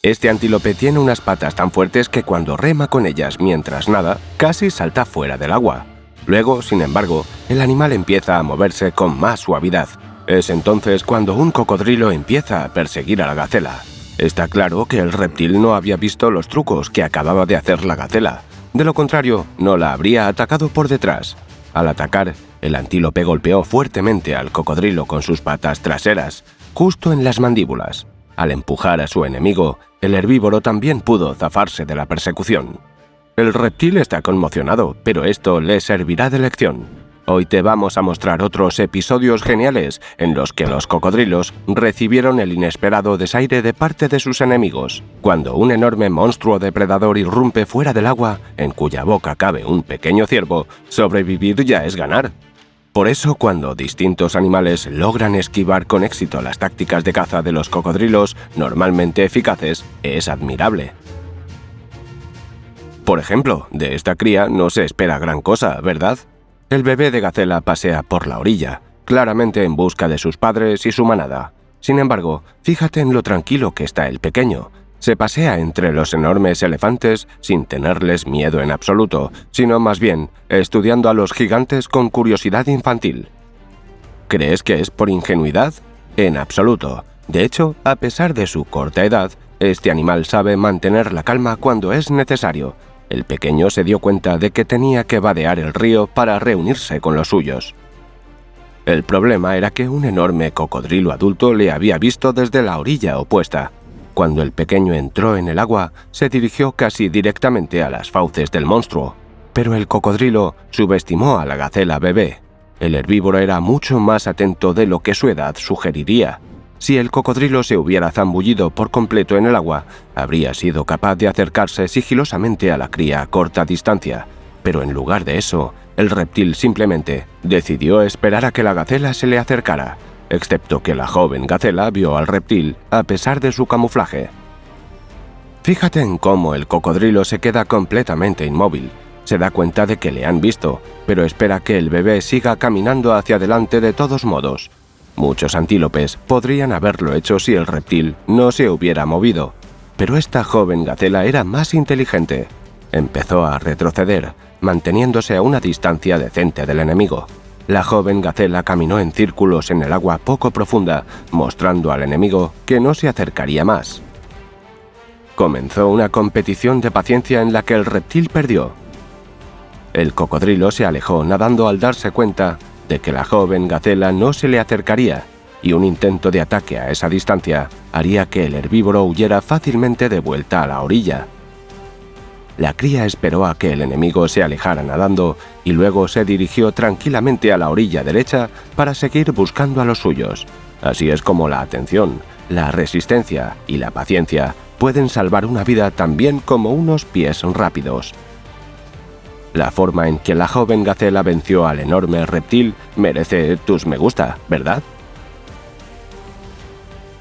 Este antílope tiene unas patas tan fuertes que cuando rema con ellas mientras nada, casi salta fuera del agua. Luego, sin embargo, el animal empieza a moverse con más suavidad. Es entonces cuando un cocodrilo empieza a perseguir a la gacela. Está claro que el reptil no había visto los trucos que acababa de hacer la gacela. De lo contrario, no la habría atacado por detrás. Al atacar, el antílope golpeó fuertemente al cocodrilo con sus patas traseras, justo en las mandíbulas. Al empujar a su enemigo, el herbívoro también pudo zafarse de la persecución. El reptil está conmocionado, pero esto le servirá de lección. Hoy te vamos a mostrar otros episodios geniales en los que los cocodrilos recibieron el inesperado desaire de parte de sus enemigos. Cuando un enorme monstruo depredador irrumpe fuera del agua, en cuya boca cabe un pequeño ciervo, sobrevivir ya es ganar. Por eso, cuando distintos animales logran esquivar con éxito las tácticas de caza de los cocodrilos, normalmente eficaces, es admirable. Por ejemplo, de esta cría no se espera gran cosa, ¿verdad? El bebé de gacela pasea por la orilla, claramente en busca de sus padres y su manada. Sin embargo, fíjate en lo tranquilo que está el pequeño. Se pasea entre los enormes elefantes sin tenerles miedo en absoluto, sino más bien estudiando a los gigantes con curiosidad infantil. ¿Crees que es por ingenuidad? En absoluto. De hecho, a pesar de su corta edad, este animal sabe mantener la calma cuando es necesario. El pequeño se dio cuenta de que tenía que vadear el río para reunirse con los suyos. El problema era que un enorme cocodrilo adulto le había visto desde la orilla opuesta. Cuando el pequeño entró en el agua, se dirigió casi directamente a las fauces del monstruo. Pero el cocodrilo subestimó a la gacela bebé. El herbívoro era mucho más atento de lo que su edad sugeriría. Si el cocodrilo se hubiera zambullido por completo en el agua, habría sido capaz de acercarse sigilosamente a la cría a corta distancia. Pero en lugar de eso, el reptil simplemente decidió esperar a que la gacela se le acercara, excepto que la joven gacela vio al reptil a pesar de su camuflaje. Fíjate en cómo el cocodrilo se queda completamente inmóvil. Se da cuenta de que le han visto, pero espera que el bebé siga caminando hacia adelante de todos modos. Muchos antílopes podrían haberlo hecho si el reptil no se hubiera movido, pero esta joven gacela era más inteligente. Empezó a retroceder, manteniéndose a una distancia decente del enemigo. La joven gacela caminó en círculos en el agua poco profunda, mostrando al enemigo que no se acercaría más. Comenzó una competición de paciencia en la que el reptil perdió. El cocodrilo se alejó nadando al darse cuenta de que la joven gacela no se le acercaría, y un intento de ataque a esa distancia haría que el herbívoro huyera fácilmente de vuelta a la orilla. La cría esperó a que el enemigo se alejara nadando y luego se dirigió tranquilamente a la orilla derecha para seguir buscando a los suyos. Así es como la atención, la resistencia y la paciencia pueden salvar una vida tan bien como unos pies rápidos. La forma en que la joven gacela venció al enorme reptil merece tus me gusta, ¿verdad?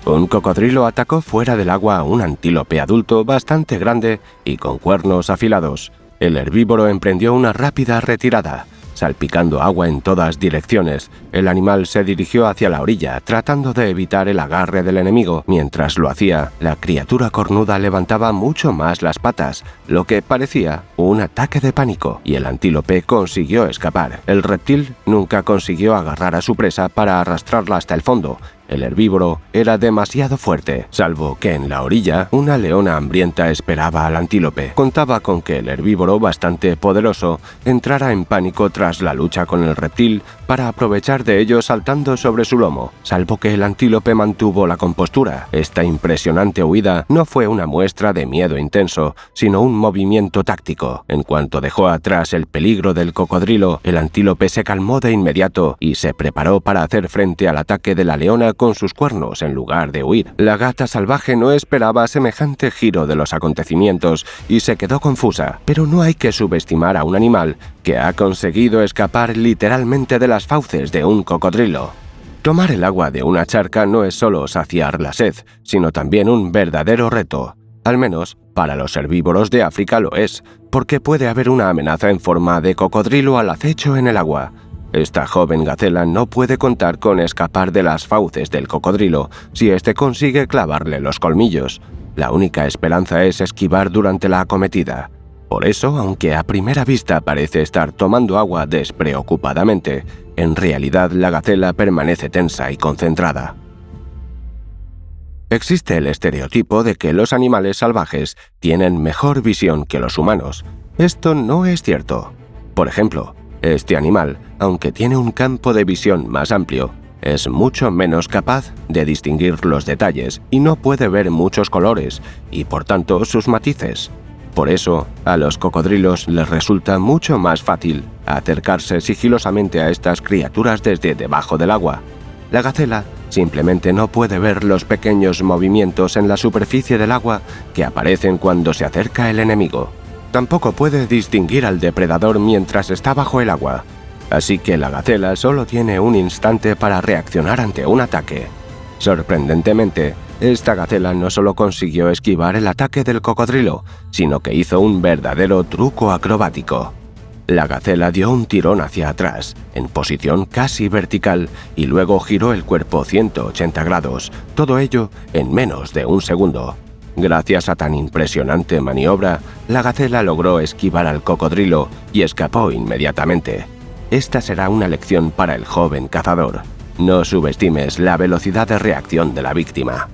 Un cocodrilo atacó fuera del agua a un antílope adulto bastante grande y con cuernos afilados. El herbívoro emprendió una rápida retirada. Salpicando agua en todas direcciones, el animal se dirigió hacia la orilla, tratando de evitar el agarre del enemigo. Mientras lo hacía, la criatura cornuda levantaba mucho más las patas, lo que parecía un ataque de pánico, y el antílope consiguió escapar. El reptil nunca consiguió agarrar a su presa para arrastrarla hasta el fondo. El herbívoro era demasiado fuerte, salvo que en la orilla una leona hambrienta esperaba al antílope. Contaba con que el herbívoro, bastante poderoso, entrara en pánico tras la lucha con el reptil para aprovechar de ello saltando sobre su lomo, salvo que el antílope mantuvo la compostura. Esta impresionante huida no fue una muestra de miedo intenso, sino un movimiento táctico. En cuanto dejó atrás el peligro del cocodrilo, el antílope se calmó de inmediato y se preparó para hacer frente al ataque de la leona con sus cuernos en lugar de huir. La gata salvaje no esperaba semejante giro de los acontecimientos y se quedó confusa, pero no hay que subestimar a un animal que ha conseguido escapar literalmente de las fauces de un cocodrilo. Tomar el agua de una charca no es solo saciar la sed, sino también un verdadero reto. Al menos, para los herbívoros de África lo es, porque puede haber una amenaza en forma de cocodrilo al acecho en el agua. Esta joven gacela no puede contar con escapar de las fauces del cocodrilo si éste consigue clavarle los colmillos. La única esperanza es esquivar durante la acometida. Por eso, aunque a primera vista parece estar tomando agua despreocupadamente, en realidad la gacela permanece tensa y concentrada. Existe el estereotipo de que los animales salvajes tienen mejor visión que los humanos. Esto no es cierto. Por ejemplo, este animal, aunque tiene un campo de visión más amplio, es mucho menos capaz de distinguir los detalles y no puede ver muchos colores y, por tanto, sus matices. Por eso, a los cocodrilos les resulta mucho más fácil acercarse sigilosamente a estas criaturas desde debajo del agua. La gacela simplemente no puede ver los pequeños movimientos en la superficie del agua que aparecen cuando se acerca el enemigo. Tampoco puede distinguir al depredador mientras está bajo el agua. Así que la gacela solo tiene un instante para reaccionar ante un ataque. Sorprendentemente, esta gacela no solo consiguió esquivar el ataque del cocodrilo, sino que hizo un verdadero truco acrobático. La gacela dio un tirón hacia atrás, en posición casi vertical, y luego giró el cuerpo 180 grados, todo ello en menos de un segundo. Gracias a tan impresionante maniobra, la gacela logró esquivar al cocodrilo y escapó inmediatamente. Esta será una lección para el joven cazador. No subestimes la velocidad de reacción de la víctima.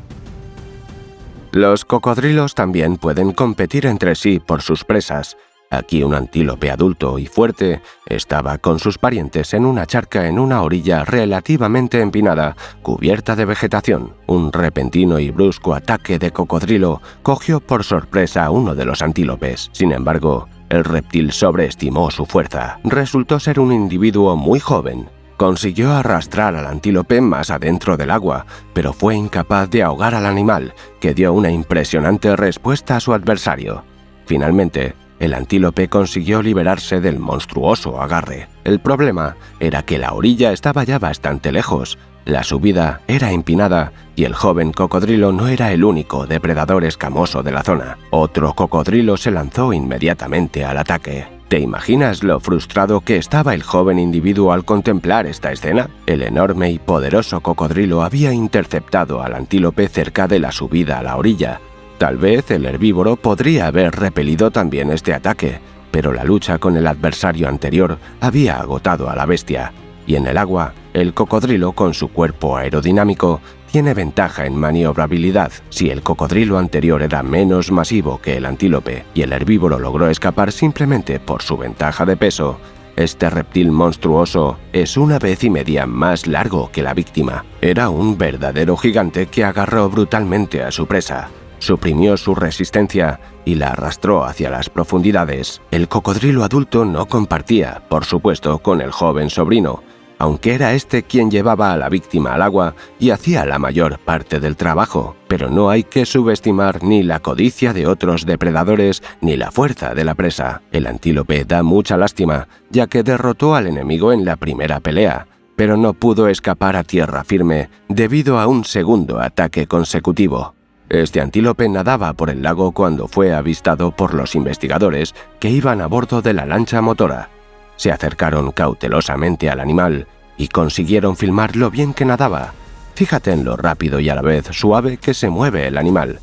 Los cocodrilos también pueden competir entre sí por sus presas. Aquí un antílope adulto y fuerte estaba con sus parientes en una charca en una orilla relativamente empinada, cubierta de vegetación. Un repentino y brusco ataque de cocodrilo cogió por sorpresa a uno de los antílopes. Sin embargo, el reptil sobreestimó su fuerza. Resultó ser un individuo muy joven. Consiguió arrastrar al antílope más adentro del agua, pero fue incapaz de ahogar al animal, que dio una impresionante respuesta a su adversario. Finalmente, el antílope consiguió liberarse del monstruoso agarre. El problema era que la orilla estaba ya bastante lejos, la subida era empinada y el joven cocodrilo no era el único depredador escamoso de la zona. Otro cocodrilo se lanzó inmediatamente al ataque. ¿Te imaginas lo frustrado que estaba el joven individuo al contemplar esta escena? El enorme y poderoso cocodrilo había interceptado al antílope cerca de la subida a la orilla. Tal vez el herbívoro podría haber repelido también este ataque, pero la lucha con el adversario anterior había agotado a la bestia, y en el agua, el cocodrilo con su cuerpo aerodinámico tiene ventaja en maniobrabilidad. Si el cocodrilo anterior era menos masivo que el antílope y el herbívoro logró escapar simplemente por su ventaja de peso, este reptil monstruoso es 1,5 veces más largo que la víctima. Era un verdadero gigante que agarró brutalmente a su presa. Suprimió su resistencia y la arrastró hacia las profundidades. El cocodrilo adulto no compartía, por supuesto, con el joven sobrino, aunque era este quien llevaba a la víctima al agua y hacía la mayor parte del trabajo. Pero no hay que subestimar ni la codicia de otros depredadores ni la fuerza de la presa. El antílope da mucha lástima, ya que derrotó al enemigo en la primera pelea, pero no pudo escapar a tierra firme debido a un segundo ataque consecutivo. Este antílope nadaba por el lago cuando fue avistado por los investigadores que iban a bordo de la lancha motora. Se acercaron cautelosamente al animal y consiguieron filmar lo bien que nadaba. Fíjate en lo rápido y a la vez suave que se mueve el animal.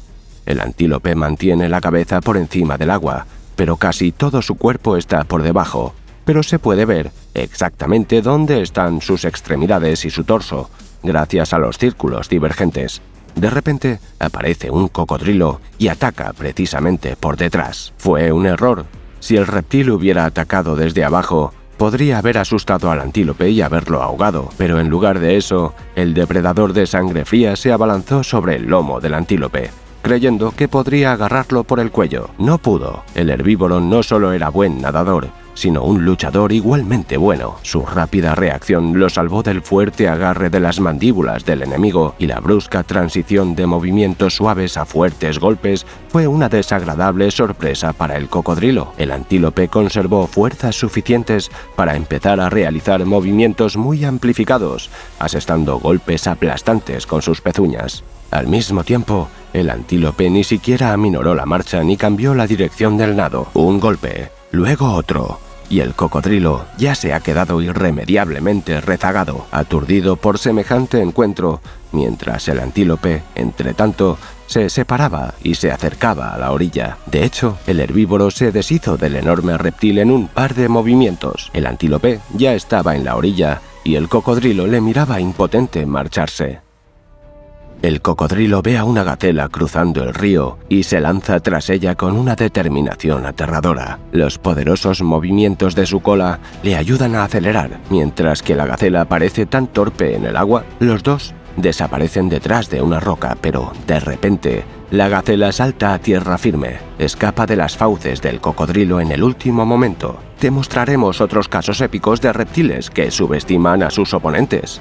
El antílope mantiene la cabeza por encima del agua, pero casi todo su cuerpo está por debajo, pero se puede ver exactamente dónde están sus extremidades y su torso, gracias a los círculos divergentes. De repente aparece un cocodrilo y ataca precisamente por detrás. Fue un error. Si el reptil hubiera atacado desde abajo, podría haber asustado al antílope y haberlo ahogado, pero en lugar de eso, el depredador de sangre fría se abalanzó sobre el lomo del antílope, creyendo que podría agarrarlo por el cuello. No pudo. El herbívoro no solo era buen nadador, sino un luchador igualmente bueno. Su rápida reacción lo salvó del fuerte agarre de las mandíbulas del enemigo y la brusca transición de movimientos suaves a fuertes golpes fue una desagradable sorpresa para el cocodrilo. El antílope conservó fuerzas suficientes para empezar a realizar movimientos muy amplificados, asestando golpes aplastantes con sus pezuñas. Al mismo tiempo, el antílope ni siquiera aminoró la marcha ni cambió la dirección del nado. Un golpe, luego otro, y el cocodrilo ya se ha quedado irremediablemente rezagado, aturdido por semejante encuentro, mientras el antílope, entretanto, se separaba y se acercaba a la orilla. De hecho, el herbívoro se deshizo del enorme reptil en un par de movimientos. El antílope ya estaba en la orilla y el cocodrilo le miraba impotente marcharse. El cocodrilo ve a una gacela cruzando el río y se lanza tras ella con una determinación aterradora. Los poderosos movimientos de su cola le ayudan a acelerar, mientras que la gacela parece tan torpe en el agua. Los dos desaparecen detrás de una roca, pero de repente la gacela salta a tierra firme, escapa de las fauces del cocodrilo en el último momento. Te mostraremos otros casos épicos de reptiles que subestiman a sus oponentes.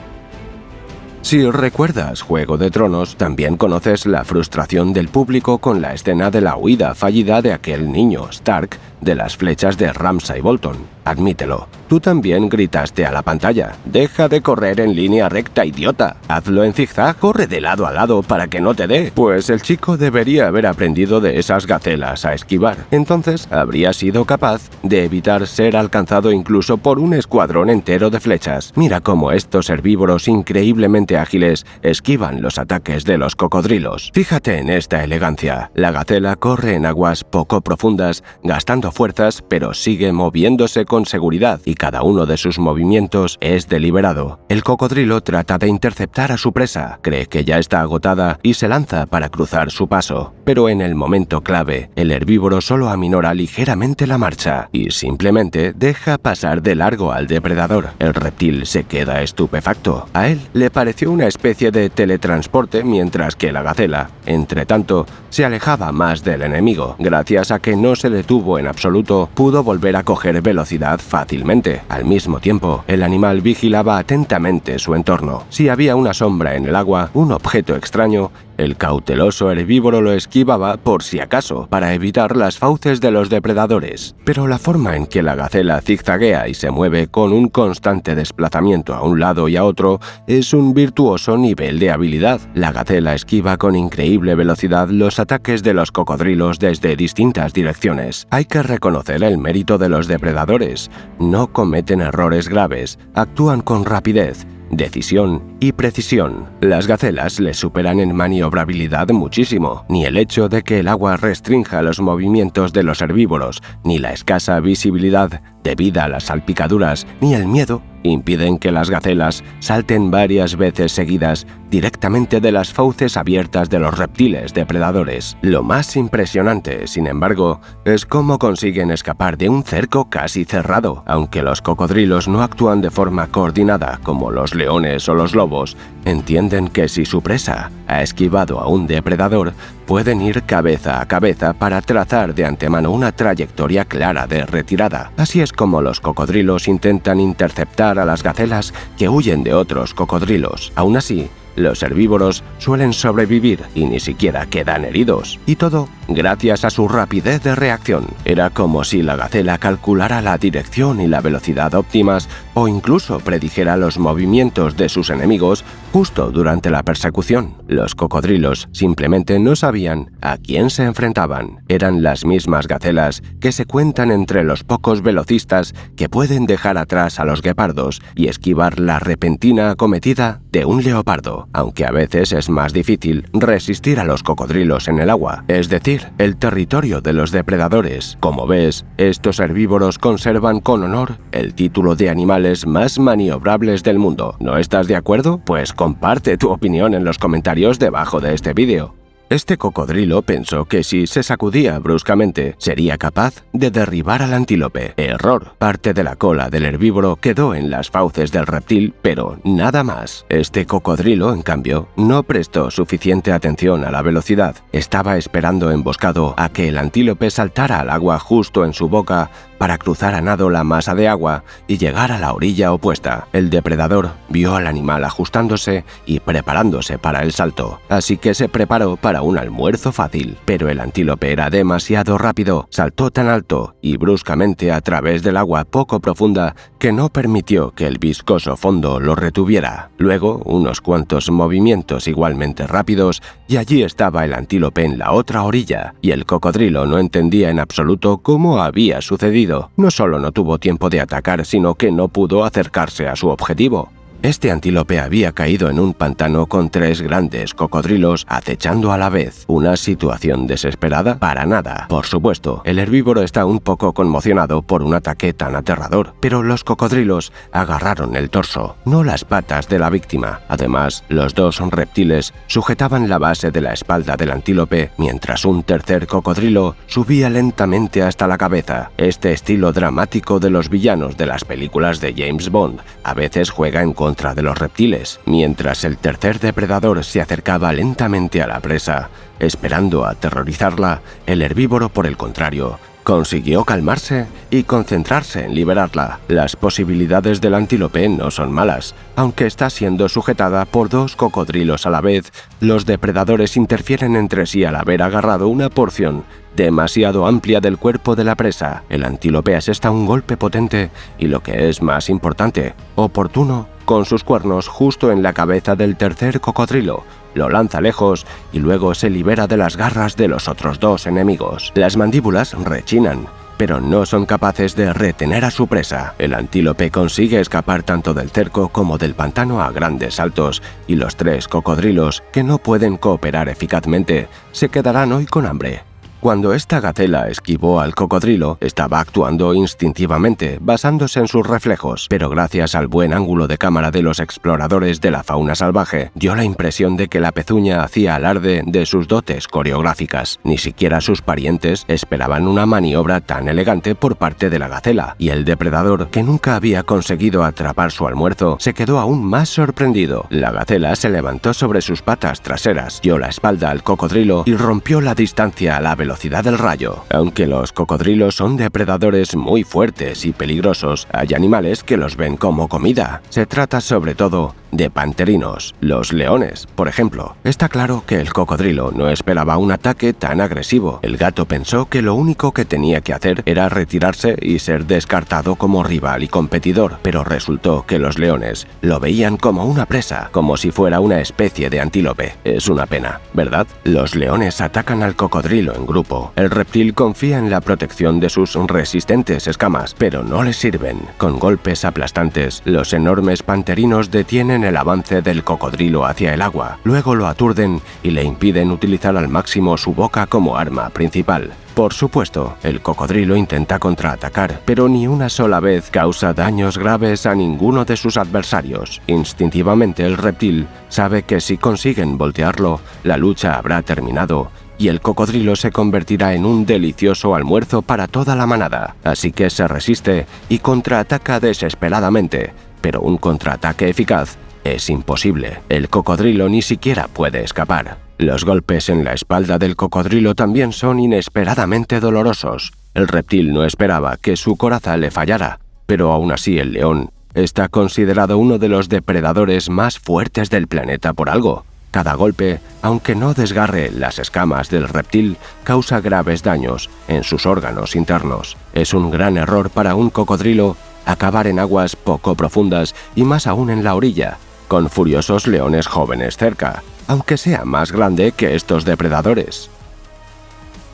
Si recuerdas Juego de Tronos, también conoces la frustración del público con la escena de la huida fallida de aquel niño, Stark, de las flechas de Ramsay Bolton. Admítelo, tú también gritaste a la pantalla: «¡Deja de correr en línea recta, idiota! Hazlo en zigzag, corre de lado a lado para que no te dé». Pues el chico debería haber aprendido de esas gacelas a esquivar. Entonces habría sido capaz de evitar ser alcanzado incluso por un escuadrón entero de flechas. Mira cómo estos herbívoros increíblemente ágiles esquivan los ataques de los cocodrilos. Fíjate en esta elegancia. La gacela corre en aguas poco profundas, gastando fuerzas, pero sigue moviéndose con seguridad y cada uno de sus movimientos es deliberado. El cocodrilo trata de interceptar a su presa, cree que ya está agotada y se lanza para cruzar su paso. Pero en el momento clave, el herbívoro solo aminora ligeramente la marcha y simplemente deja pasar de largo al depredador. El reptil se queda estupefacto. A él le pareció una especie de teletransporte, mientras que la gacela, entre tanto, se alejaba más del enemigo. Gracias a que no se detuvo en absoluto, pudo volver a coger velocidad fácilmente. Al mismo tiempo, el animal vigilaba atentamente su entorno. Si había una sombra en el agua, un objeto extraño, el cauteloso herbívoro lo esquivaba por si acaso, para evitar las fauces de los depredadores. Pero la forma en que la gacela zigzaguea y se mueve con un constante desplazamiento a un lado y a otro es un virtuoso nivel de habilidad. La gacela esquiva con increíble velocidad los ataques de los cocodrilos desde distintas direcciones. Hay que reconocer el mérito de los depredadores. No cometen errores graves, actúan con rapidez, decisión y precisión. Las gacelas les superan en maniobrabilidad muchísimo. Ni el hecho de que el agua restrinja los movimientos de los herbívoros, ni la escasa visibilidad debida a las salpicaduras, ni el miedo impiden que las gacelas salten varias veces seguidas directamente de las fauces abiertas de los reptiles depredadores. Lo más impresionante, sin embargo, es cómo consiguen escapar de un cerco casi cerrado. Aunque los cocodrilos no actúan de forma coordinada como los leones o los lobos, entienden que si su presa ha esquivado a un depredador, pueden ir cabeza a cabeza para trazar de antemano una trayectoria clara de retirada. Así es como los cocodrilos intentan interceptar a las gacelas que huyen de otros cocodrilos. Aún así, los herbívoros suelen sobrevivir y ni siquiera quedan heridos. Y todo gracias a su rapidez de reacción. Era como si la gacela calculara la dirección y la velocidad óptimas o incluso predijera los movimientos de sus enemigos justo durante la persecución. Los cocodrilos simplemente no sabían a quién se enfrentaban. Eran las mismas gacelas que se cuentan entre los pocos velocistas que pueden dejar atrás a los guepardos y esquivar la repentina acometida de un leopardo, aunque a veces es más difícil resistir a los cocodrilos en el agua, es decir, el territorio de los depredadores. Como ves, estos herbívoros conservan con honor el título de animales más maniobrables del mundo. ¿No estás de acuerdo? Pues comparte tu opinión en los comentarios debajo de este vídeo. Este cocodrilo pensó que si se sacudía bruscamente sería capaz de derribar al antílope. Error. Parte de la cola del herbívoro quedó en las fauces del reptil, pero nada más. Este cocodrilo, en cambio, no prestó suficiente atención a la velocidad. Estaba esperando emboscado a que el antílope saltara al agua justo en su boca para cruzar a nado la masa de agua y llegar a la orilla opuesta. El depredador vio al animal ajustándose y preparándose para el salto, así que se preparó para un almuerzo fácil. Pero el antílope era demasiado rápido, saltó tan alto y bruscamente a través del agua poco profunda que no permitió que el viscoso fondo lo retuviera. Luego, unos cuantos movimientos igualmente rápidos y allí estaba el antílope en la otra orilla, y el cocodrilo no entendía en absoluto cómo había sucedido. No solo no tuvo tiempo de atacar, sino que no pudo acercarse a su objetivo. Este antílope había caído en un pantano con 3 grandes cocodrilos acechando a la vez. ¿Una situación desesperada? Para nada. Por supuesto, el herbívoro está un poco conmocionado por un ataque tan aterrador, pero los cocodrilos agarraron el torso, no las patas de la víctima. Además, los 2 reptiles sujetaban la base de la espalda del antílope, mientras un tercer cocodrilo subía lentamente hasta la cabeza. Este estilo dramático de los villanos de las películas de James Bond a veces juega en contra de los reptiles, mientras el tercer depredador se acercaba lentamente a la presa, esperando aterrorizarla. El herbívoro, por el contrario, consiguió calmarse y concentrarse en liberarla. Las posibilidades del antílope no son malas. Aunque está siendo sujetada por 2 cocodrilos a la vez, los depredadores interfieren entre sí al haber agarrado una porción demasiado amplia del cuerpo de la presa. El antílope asesta un golpe potente y, lo que es más importante, oportuno, con sus cuernos justo en la cabeza del tercer cocodrilo. Lo lanza lejos y luego se libera de las garras de los otros 2 enemigos. Las mandíbulas rechinan, pero no son capaces de retener a su presa. El antílope consigue escapar tanto del cerco como del pantano a grandes saltos, y los 3 cocodrilos, que no pueden cooperar eficazmente, se quedarán hoy con hambre. Cuando esta gacela esquivó al cocodrilo, estaba actuando instintivamente, basándose en sus reflejos, pero gracias al buen ángulo de cámara de los exploradores de la fauna salvaje, dio la impresión de que la pezuña hacía alarde de sus dotes coreográficas. Ni siquiera sus parientes esperaban una maniobra tan elegante por parte de la gacela, y el depredador, que nunca había conseguido atrapar su almuerzo, se quedó aún más sorprendido. La gacela se levantó sobre sus patas traseras, dio la espalda al cocodrilo y rompió la distancia a la velocidad del rayo. Aunque los cocodrilos son depredadores muy fuertes y peligrosos, hay animales que los ven como comida. Se trata sobre todo de panterinos, los leones, por ejemplo. Está claro que el cocodrilo no esperaba un ataque tan agresivo. El gato pensó que lo único que tenía que hacer era retirarse y ser descartado como rival y competidor, pero resultó que los leones lo veían como una presa, como si fuera una especie de antílope. Es una pena, ¿verdad? Los leones atacan al cocodrilo en grupo. El reptil confía en la protección de sus resistentes escamas, pero no les sirven. Con golpes aplastantes, los enormes panterinos detienen el avance del cocodrilo hacia el agua. Luego lo aturden y le impiden utilizar al máximo su boca como arma principal. Por supuesto, el cocodrilo intenta contraatacar, pero ni una sola vez causa daños graves a ninguno de sus adversarios. Instintivamente, el reptil sabe que si consiguen voltearlo, la lucha habrá terminado y el cocodrilo se convertirá en un delicioso almuerzo para toda la manada. Así que se resiste y contraataca desesperadamente, pero un contraataque eficaz es imposible. El cocodrilo ni siquiera puede escapar. Los golpes en la espalda del cocodrilo también son inesperadamente dolorosos. El reptil no esperaba que su coraza le fallara, pero aún así el león está considerado uno de los depredadores más fuertes del planeta por algo. Cada golpe, aunque no desgarre las escamas del reptil, causa graves daños en sus órganos internos. Es un gran error para un cocodrilo acabar en aguas poco profundas y más aún en la orilla, con furiosos leones jóvenes cerca, aunque sea más grande que estos depredadores.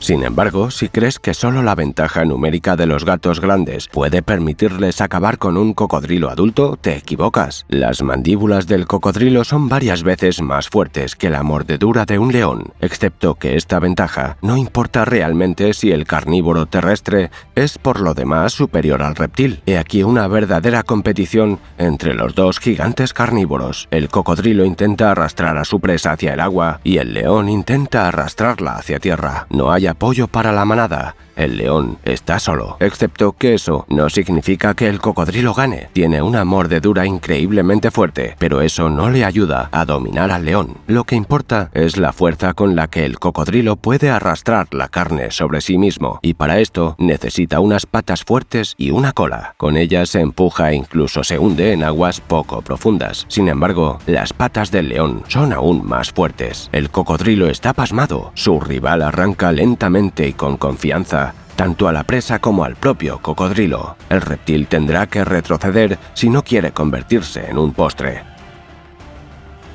Sin embargo, si crees que solo la ventaja numérica de los gatos grandes puede permitirles acabar con un cocodrilo adulto, te equivocas. Las mandíbulas del cocodrilo son varias veces más fuertes que la mordedura de un león, excepto que esta ventaja no importa realmente si el carnívoro terrestre es por lo demás superior al reptil. He aquí una verdadera competición entre los 2 gigantes carnívoros. El cocodrilo intenta arrastrar a su presa hacia el agua y el león intenta arrastrarla hacia tierra. No hay apoyo para la manada. El león está solo, excepto que eso no significa que el cocodrilo gane. Tiene una mordedura increíblemente fuerte, pero eso no le ayuda a dominar al león. Lo que importa es la fuerza con la que el cocodrilo puede arrastrar la carne sobre sí mismo, y para esto necesita unas patas fuertes y una cola. Con ellas se empuja e incluso se hunde en aguas poco profundas. Sin embargo, las patas del león son aún más fuertes. El cocodrilo está pasmado. Su rival arranca lentamente y con confianza tanto a la presa como al propio cocodrilo. El reptil tendrá que retroceder si no quiere convertirse en un postre.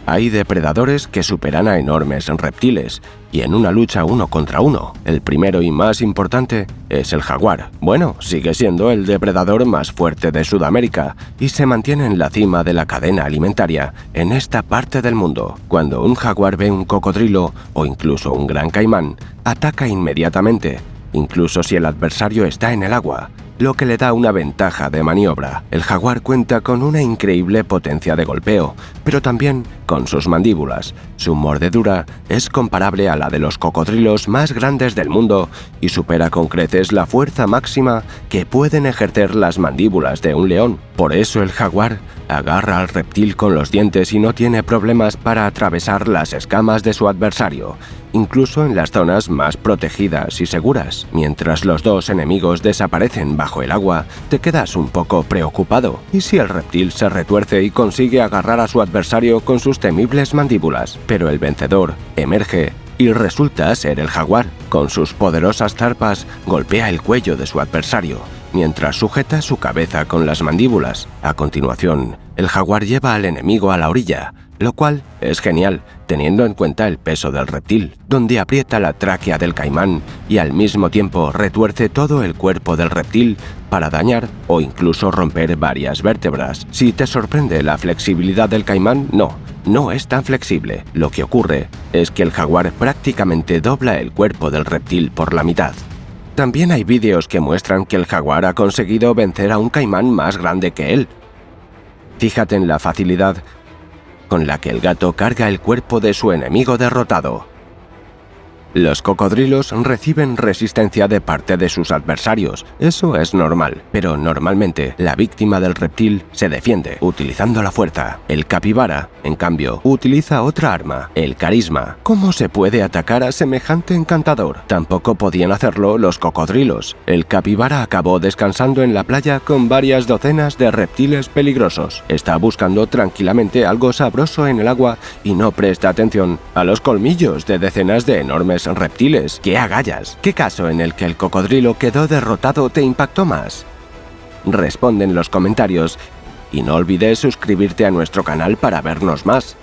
Hay depredadores que superan a enormes reptiles, y en una lucha uno contra uno, el primero y más importante es el jaguar. Bueno, sigue siendo el depredador más fuerte de Sudamérica y se mantiene en la cima de la cadena alimentaria en esta parte del mundo. Cuando un jaguar ve un cocodrilo o incluso un gran caimán, ataca inmediatamente, incluso si el adversario está en el agua, lo que le da una ventaja de maniobra. El jaguar cuenta con una increíble potencia de golpeo, pero también con sus mandíbulas. Su mordedura es comparable a la de los cocodrilos más grandes del mundo y supera con creces la fuerza máxima que pueden ejercer las mandíbulas de un león. Por eso el jaguar agarra al reptil con los dientes y no tiene problemas para atravesar las escamas de su adversario, incluso en las zonas más protegidas y seguras. Mientras los dos enemigos desaparecen bajo el agua, te quedas un poco preocupado. ¿Y si el reptil se retuerce y consigue agarrar a su adversario con sus temibles mandíbulas? Pero el vencedor emerge y resulta ser el jaguar. Con sus poderosas zarpas golpea el cuello de su adversario, mientras sujeta su cabeza con las mandíbulas. A continuación, el jaguar lleva al enemigo a la orilla, lo cual es genial, teniendo en cuenta el peso del reptil, donde aprieta la tráquea del caimán y al mismo tiempo retuerce todo el cuerpo del reptil para dañar o incluso romper varias vértebras. Si te sorprende la flexibilidad del caimán, no es tan flexible. Lo que ocurre es que el jaguar prácticamente dobla el cuerpo del reptil por la mitad. También hay vídeos que muestran que el jaguar ha conseguido vencer a un caimán más grande que él. Fíjate en la facilidad con la que el gato carga el cuerpo de su enemigo derrotado. Los cocodrilos reciben resistencia de parte de sus adversarios, eso es normal, pero normalmente la víctima del reptil se defiende utilizando la fuerza. El capibara, en cambio, utiliza otra arma, el carisma. ¿Cómo se puede atacar a semejante encantador? Tampoco podían hacerlo los cocodrilos. El capibara acabó descansando en la playa con varias docenas de reptiles peligrosos. Está buscando tranquilamente algo sabroso en el agua y no presta atención a los colmillos de decenas de enormes reptiles. ¡Qué agallas! ¿Qué caso en el que el cocodrilo quedó derrotado te impactó más? Responde en los comentarios y no olvides suscribirte a nuestro canal para vernos más.